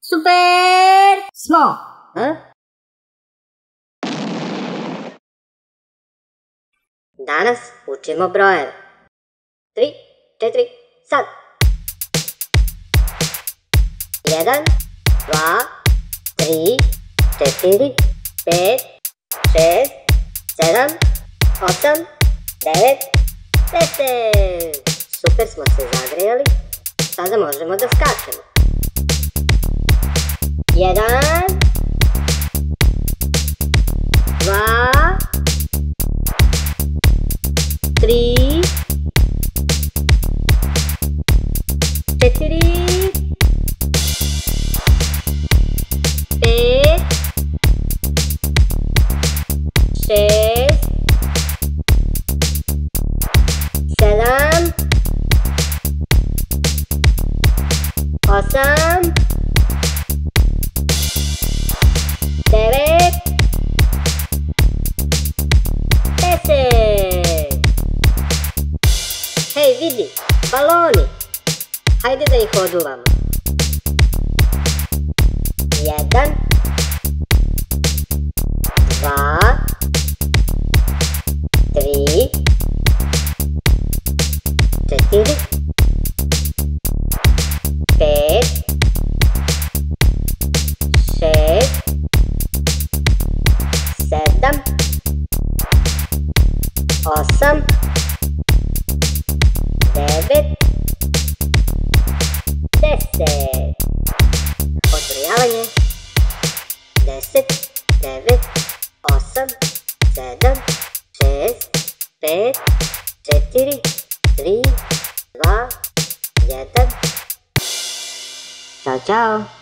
Super! Smo! Danas učimo brojeve. 3, 4, sad! 1, 2, 3, 4, 5, 6, 7, 8, 9, 10! Super smo se zagrejali, sada možemo da skačemo. 1, 2, 3, 4, 5, 6, 7, 8, 9, 10. Hej, vidi, baloni. Hajde da ih oduvamo. 1, 2, 3, 4, 5, 6, 7, 8, 9, 10. Odbrojavanje. 10, 9, 8, 7, 6, 5, 4, 3, 2, 1. Ćao, čao.